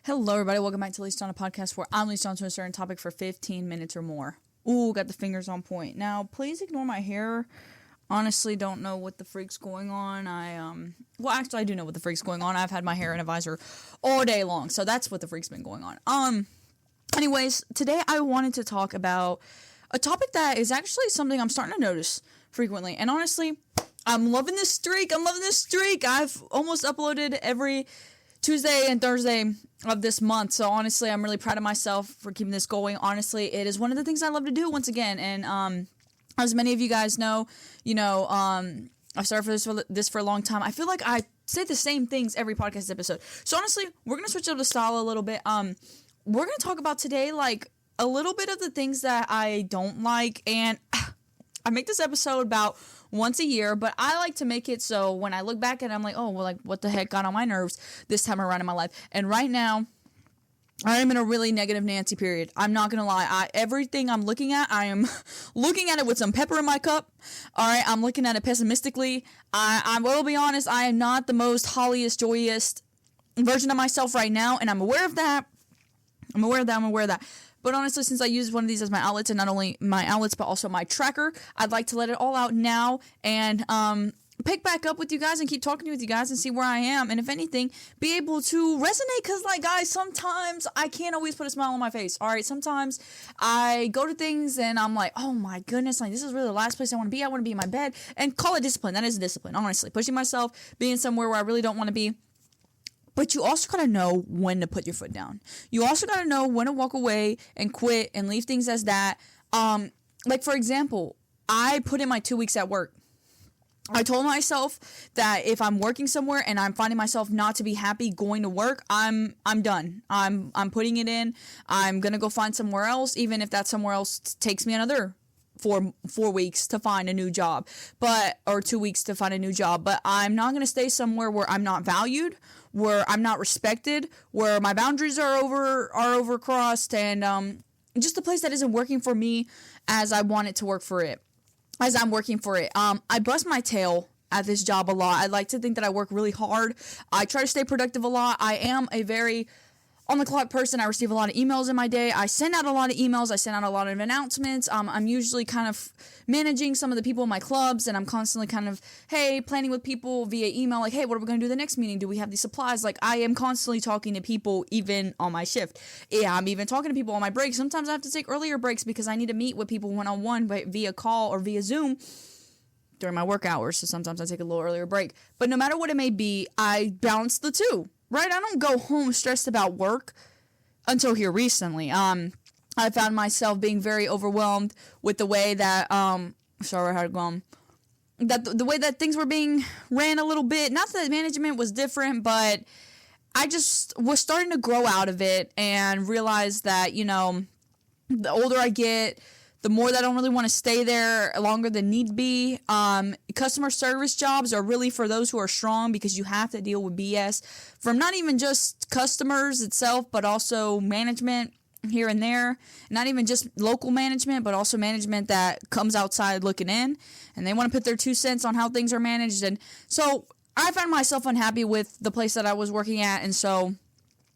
Hello, everybody. Welcome back to Least on a Podcast, where I'm least on to a certain topic for 15 minutes or more. Ooh, got the fingers on point. Now, please ignore my hair. Honestly, don't know what the freak's going on. I do know what the freak's going on. I've had my hair in a visor all day long, so that's what the freak's been going on. Anyways, today I wanted to talk about a topic that is actually something I'm starting to notice frequently. And honestly, I'm loving this streak. I've almost uploaded every Tuesday and Thursday of this month. So honestly, I'm really proud of myself for keeping this going. Honestly, it is one of the things I love to do once again. And as many of you guys know, I've started for this for a long time. I feel like I say the same things every podcast episode. So honestly, we're going to switch up the style a little bit. We're going to talk about today, like, a little bit of the things that I don't like. And I make this episode about once a year, but I like to make it so when I look back at it, I'm like, oh, well, like, what the heck got on my nerves this time around in my life? And right now, I am in a really negative Nancy period. I'm not going to lie. Everything I'm looking at, I am looking at it with some pepper in my cup. All right, I'm looking at it pessimistically. I will be honest, I am not the most holliest, joyous version of myself right now, and I'm aware of that. I'm aware of that. But honestly, since I use one of these as my outlets, and not only my outlets, but also my tracker, I'd like to let it all out now and pick back up with you guys and keep talking with you guys and see where I am. And if anything, be able to resonate. Because, like, guys, sometimes I can't always put a smile on my face. All right, sometimes I go to things and I'm like, oh my goodness, like, this is really the last place I want to be. I want to be in my bed. And call it discipline. That is a discipline, honestly. Pushing myself, being somewhere where I really don't want to be. But you also got to know when to put your foot down. You also got to know when to walk away and quit and leave things as that. Like, for example, I put in my 2 weeks at work. I told myself that if I'm working somewhere and I'm finding myself not to be happy going to work, I'm done. I'm putting it in. I'm going to go find somewhere else, even if that somewhere else takes me another 4 weeks to find a new job, or 2 weeks to find a new job. But I'm not going to stay somewhere where I'm not valued, where I'm not respected, where my boundaries are overcrossed, and just a place that isn't working for me as I want it to work for it, as I'm working for it. I bust my tail at this job a lot. I like to think that I work really hard. I try to stay productive a lot. I am a very on-the-clock person. I receive a lot of emails in my day. I send out a lot of emails. I send out a lot of announcements. I'm usually kind of managing some of the people in my clubs, and I'm constantly kind of, planning with people via email, like, hey, what are we going to do the next meeting? Do we have these supplies? Like, I am constantly talking to people even on my shift. Yeah, I'm even talking to people on my breaks. Sometimes I have to take earlier breaks because I need to meet with people one-on-one via call or via Zoom during my work hours. So sometimes I take a little earlier break. But no matter what it may be, I balance the two. Right? I don't go home stressed about work until here recently. I found myself being very overwhelmed with the way that, the way that things were being ran a little bit. Not that management was different, but I just was starting to grow out of it and realize that, the older I get, the more that I don't really want to stay there longer than need be. Customer service jobs are really for those who are strong, because you have to deal with BS from not even just customers itself, but also management here and there. Not even just local management, but also management that comes outside looking in, and they want to put their 2 cents on how things are managed. And so I found myself unhappy with the place that I was working at, and so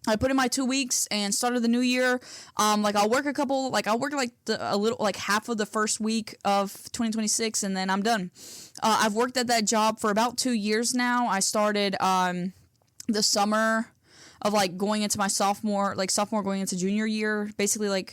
I put in my 2 weeks and started the new year. I'll work half of the first week of 2026, and then I'm done. I've worked at that job for about 2 years now. I started the summer of going into my sophomore going into junior year, basically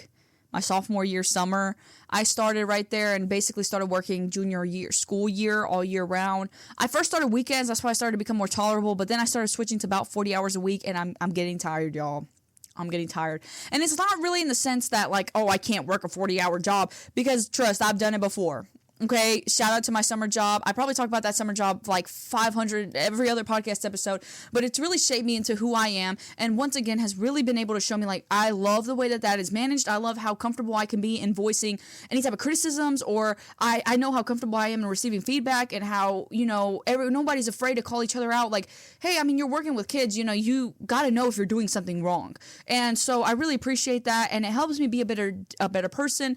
my sophomore year summer. I started right there and basically started working junior year, school year, all year round. I first started weekends. That's why I started to become more tolerable. But then I started switching to about 40 hours a week, and I'm getting tired, y'all. I'm getting tired. And it's not really in the sense that, I can't work a 40-hour job, because, trust, I've done it before. Okay, shout out to my summer job. I probably talk about that summer job 500 every other podcast episode, but it's really shaped me into who I am, and once again has really been able to show me, I love the way that is managed. I love how comfortable I can be in voicing any type of criticisms, or I know how comfortable I am in receiving feedback, and how, nobody's afraid to call each other out. Hey, you're working with kids, you gotta know if you're doing something wrong. And so I really appreciate that, and it helps me be a better person.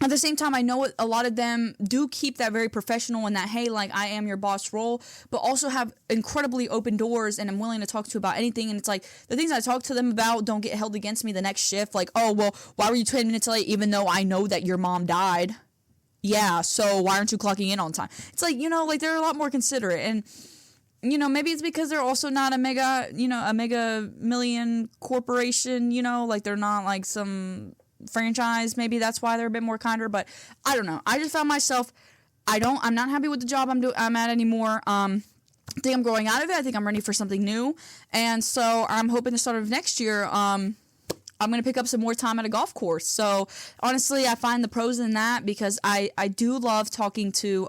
at the same time, I know a lot of them do keep that very professional and that, hey, like, I am your boss role, but also have incredibly open doors and I'm willing to talk to about anything. And it's like, the things I talk to them about don't get held against me the next shift. Like, oh, well, why were you 10 minutes late even though I know that your mom died? Yeah, so why aren't you clocking in on time? It's like, like, they're a lot more considerate. And, maybe it's because they're also not a mega million corporation, like, they're not like some franchise. Maybe that's why they're a bit more kinder, but I don't know. I just found myself, I'm not happy with the job I'm at anymore. I think I'm growing out of it. I think I'm ready for something new. And so I'm hoping the start of next year, I'm going to pick up some more time at a golf course. So honestly, I find the pros in that because I do love talking to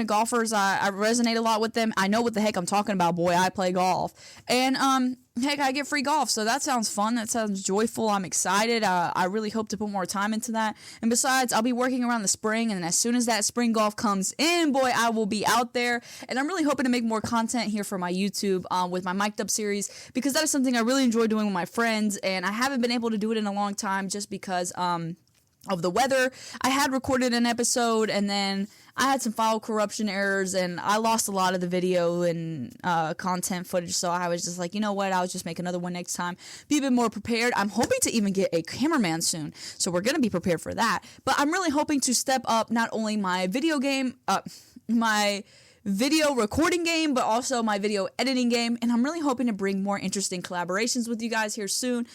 golfers. I resonate a lot with them. I know what the heck I'm talking about. Boy, I play golf. And, heck, I get free golf. So that sounds fun. That sounds joyful. I'm excited. I really hope to put more time into that. And besides, I'll be working around the spring. And as soon as that spring golf comes in, boy, I will be out there. And I'm really hoping to make more content here for my YouTube with my Mic'd Up series, because that is something I really enjoy doing with my friends. And I haven't been able to do it in a long time just because of the weather. I had recorded an episode and then I had some file corruption errors and I lost a lot of the video and content footage. So I was just like, you know what? I'll just make another one next time. Be a bit more prepared. I'm hoping to even get a cameraman soon. So we're going to be prepared for that. But I'm really hoping to step up not only my my video recording game, but also my video editing game. And I'm really hoping to bring more interesting collaborations with you guys here soon.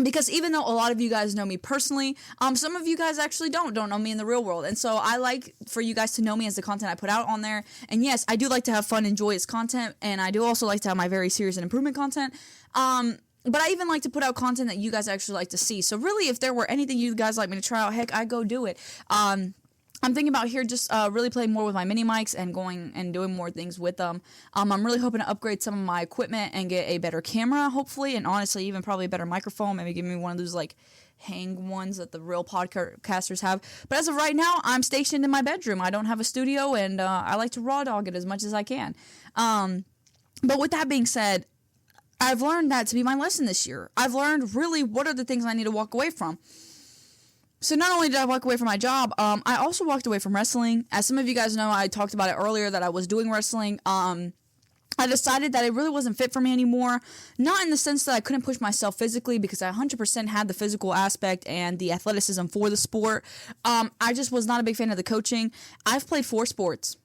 Because even though a lot of you guys know me personally, some of you guys actually don't know me in the real world. And so I like for you guys to know me as the content I put out on there. And yes, I do like to have fun and joyous content. And I do also like to have my very serious and improvement content. But I even like to put out content that you guys actually like to see. So really, if there were anything you guys like me to try out, heck, I'd go do it. I'm thinking about here just really playing more with my mini mics and going and doing more things with them. I'm really hoping to upgrade some of my equipment and get a better camera, hopefully, and honestly, even probably a better microphone. Maybe give me one of those like hang ones that the real podcasters have. But as of right now, I'm stationed in my bedroom. I don't have a studio, and I like to raw dog it as much as I can. But with that being said, I've learned that to be my lesson this year. I've learned really what are the things I need to walk away from. So not only did I walk away from my job, I also walked away from wrestling. As some of you guys know, I talked about it earlier that I was doing wrestling. I decided that it really wasn't fit for me anymore. Not in the sense that I couldn't push myself physically, because I 100% had the physical aspect and the athleticism for the sport. I just was not a big fan of the coaching. I've played 4 sports.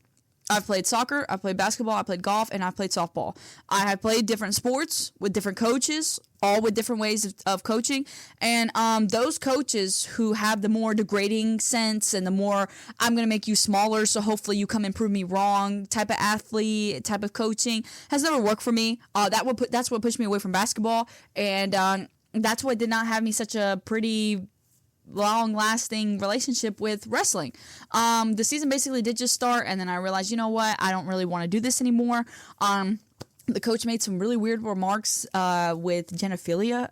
I've played soccer, I've played basketball, I played golf, and I've played softball. I have played different sports with different coaches, all with different ways of coaching. And those coaches who have the more degrading sense and the more I'm going to make you smaller so hopefully you come and prove me wrong type of athlete, type of coaching has never worked for me. That's what pushed me away from basketball. And that's what did not have me such a pretty long-lasting relationship with wrestling. The season basically did just start, and then I realized, you know what, I don't really want to do this anymore. The coach made some really weird remarks with genitalia,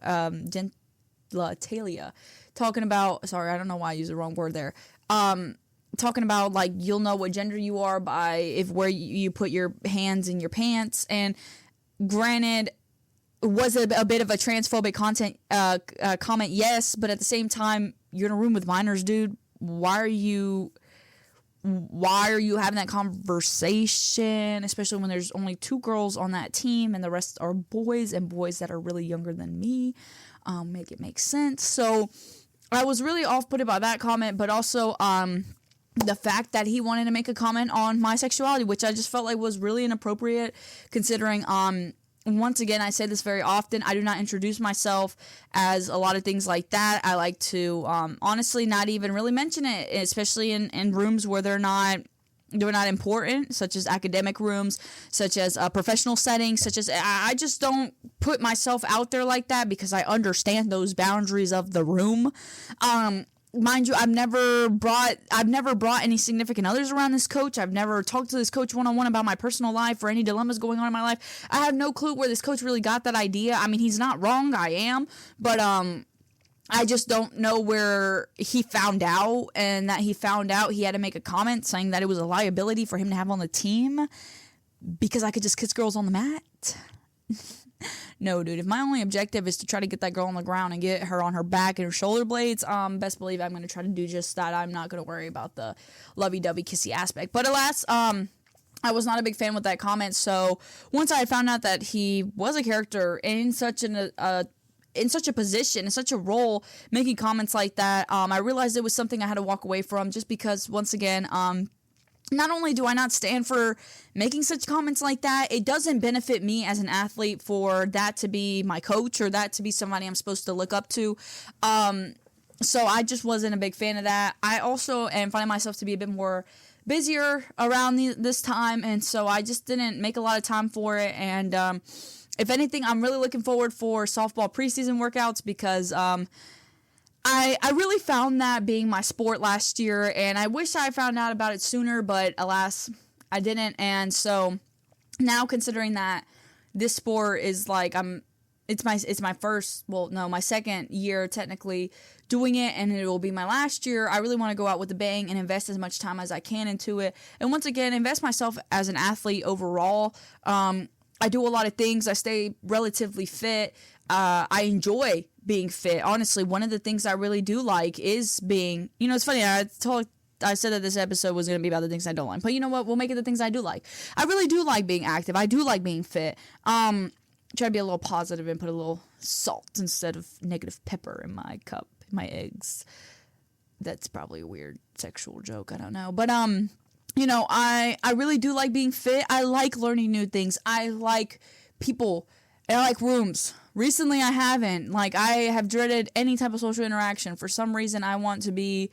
talking about, sorry, I don't know why I used the wrong word there. Talking about, like, you'll know what gender you are by where you put your hands in your pants. And granted, was it a bit of a transphobic comment? Yes, but at the same time, you're in a room with minors, dude. Why are you having that conversation, especially when there's only 2 girls on that team and the rest are boys, and boys that are really younger than me? Make it make sense. So I was really off-putted by that comment, but also the fact that he wanted to make a comment on my sexuality, which I just felt like was really inappropriate, considering once again, I say this very often, I do not introduce myself as a lot of things like that. I like to honestly not even really mention it, especially in rooms where they're not important, such as academic rooms, such as professional settings, such as I just don't put myself out there like that because I understand those boundaries of the room. Mind you, I've never brought any significant others around this coach. I've never talked to this coach one-on-one about my personal life or any dilemmas going on in my life. I have no clue where this coach really got that idea. I mean, he's not wrong, I am, but I just don't know where he found out, and that he found out he had to make a comment saying that it was a liability for him to have on the team because I could just kiss girls on the mat. No, dude, if my only objective is to try to get that girl on the ground and get her on her back and her shoulder blades, best believe I'm going to try to do just that. I'm not going to worry about the lovey-dovey kissy aspect. But alas, I was not a big fan with that comment, so once I found out that he was a character in such a position, in such a role, making comments like that, I realized it was something I had to walk away from, just because, once again, not only do I not stand for making such comments like that, it doesn't benefit me as an athlete for that to be my coach or that to be somebody I'm supposed to look up to. So I just wasn't a big fan of that. I also am finding myself to be a bit more busier around this time, and so I just didn't make a lot of time for it. And if anything, I'm really looking forward for softball preseason workouts, because I really found that being my sport last year, and I wish I found out about it sooner, but alas, I didn't. And so now, considering that this sport is like it's my first, my second year technically doing it, and it will be my last year, I really want to go out with a bang and invest as much time as I can into it. And once again, invest myself as an athlete overall. I do a lot of things. I stay relatively fit. I enjoy being fit. Honestly, one of the things I really do like is being, it's funny, I said that this episode was going to be about the things I don't like, but you know what? We'll make it the things I do like. I really do like being active. I do like being fit. Try to be a little positive and put a little salt instead of negative pepper in my cup, in my eggs. That's probably a weird sexual joke. I don't know. But, I really do like being fit. I like learning new things. I like people. I like rooms. Recently, I haven't. I have dreaded any type of social interaction. For some reason, I want to be,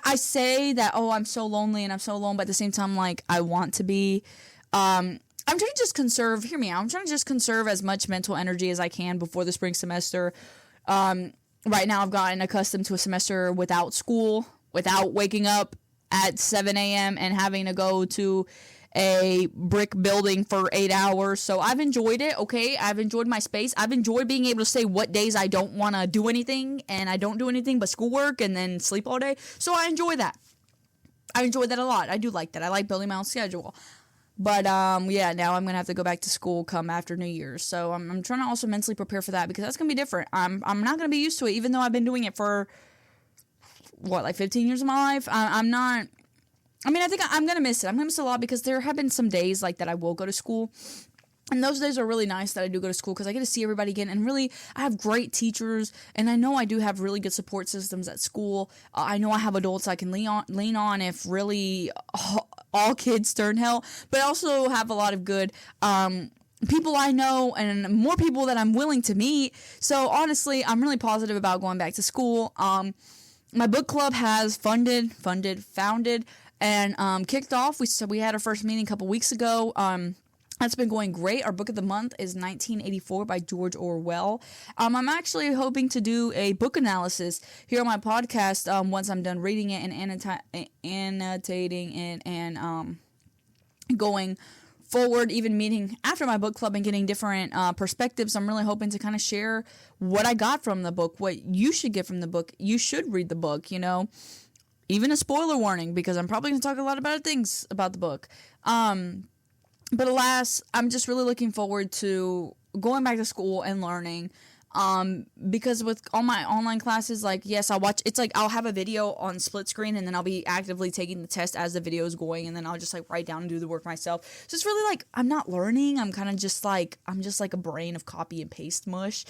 I say that, I'm so lonely and I'm so alone, but at the same time, I want to be. I'm trying to just conserve, hear me out, I'm trying to just conserve as much mental energy as I can before the spring semester. Right now, I've gotten accustomed to a semester without school, without waking up at 7 a.m. and having to go to a brick building for 8 hours. So I've enjoyed it, okay? I've enjoyed my space. I've enjoyed being able to say what days I don't want to do anything, and I don't do anything but schoolwork and then sleep all day. So I enjoy that. I enjoy that a lot. I do like that. I like building my own schedule. But, now I'm going to have to go back to school come after New Year's. So I'm trying to also mentally prepare for that, because that's going to be different. I'm not going to be used to it, even though I've been doing it for, 15 years of my life? I think I'm going to miss it. I'm going to miss it a lot, because there have been some days that I will go to school. And those days are really nice that I do go to school, because I get to see everybody again. And really, I have great teachers. And I know I do have really good support systems at school. I know I have adults I can lean on if really all kids turn hell. But I also have a lot of good people I know, and more people that I'm willing to meet. So honestly, I'm really positive about going back to school. My book club has founded, and kicked off. We had our first meeting a couple weeks ago. That's been going great. Our book of the month is 1984 by George Orwell. I'm actually hoping to do a book analysis here on my podcast once I'm done reading it and annotating it, and going forward, even meeting after my book club and getting different perspectives. I'm really hoping to kind of share what I got from the book, what you should get from the book. You should read the book, even a spoiler warning, because I'm probably going to talk a lot of bad things about the book. But alas, I'm just really looking forward to going back to school and learning. Because with all my online classes, yes, I'll have a video on split screen, and then I'll be actively taking the test as the video is going, and then I'll just write down and do the work myself. So it's really I'm not learning. I'm kind of just I'm just a brain of copy and paste mush.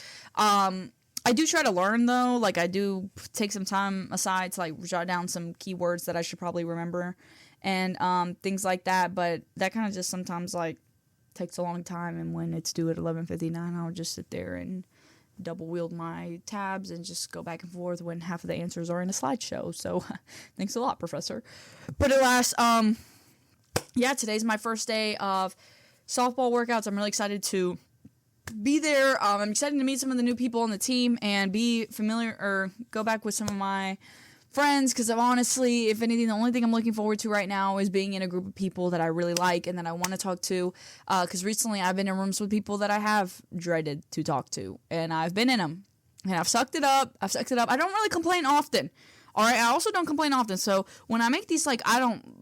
I do try to learn, though. I do take some time aside to jot down some keywords that I should probably remember, and things like that. But that kind of just sometimes takes a long time, and when it's due at 11:59, I'll just sit there and double wield my tabs and just go back and forth when half of the answers are in a slideshow. So thanks a lot, Professor. But alas, today's my first day of softball workouts. I'm really excited to be there. I'm excited to meet some of the new people on the team and be familiar, or go back with some of my friends, because honestly, if anything, the only thing I'm looking forward to right now is being in a group of people that I really like and that I want to talk to, because recently I've been in rooms with people that I have dreaded to talk to, and I've been in them, and I've sucked it up. I don't really complain often. All right, I also don't complain often. So when I make these like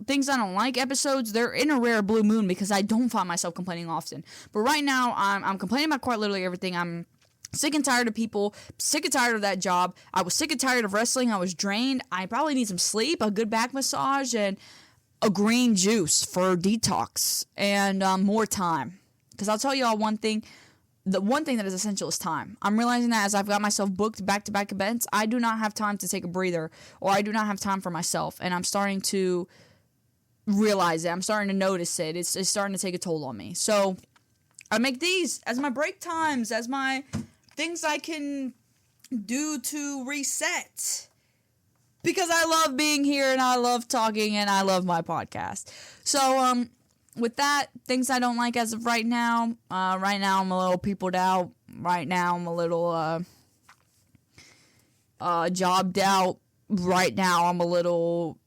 things I don't like episodes, they're in a rare blue moon because I don't find myself complaining often. But right now, I'm complaining about quite literally everything. I'm sick and tired of people, sick and tired of that job. I was sick and tired of wrestling. I was drained. I probably need some sleep, a good back massage, and a green juice for detox, and more time. Because I'll tell you all one thing. The one thing that is essential is time. I'm realizing that as I've got myself booked back-to-back events, I do not have time to take a breather, or I do not have time for myself, and I'm starting to realize it. I'm starting to notice it. It's starting to take a toll on me. So I make these as my break times, as my things I can do to reset. Because I love being here, and I love talking, and I love my podcast. So, with that, things I don't like as of right now. Right now, I'm a little peopled out. Right now, I'm a little jobbed out. Right now, I'm a little...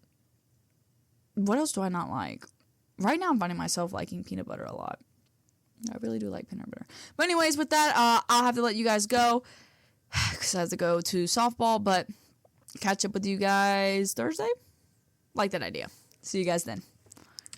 What else do I not like? Right now, I'm finding myself liking peanut butter a lot. I really do like peanut butter. But anyways, with that, I'll have to let you guys go. Because I have to go to softball. But catch up with you guys Thursday. Like that idea. See you guys then.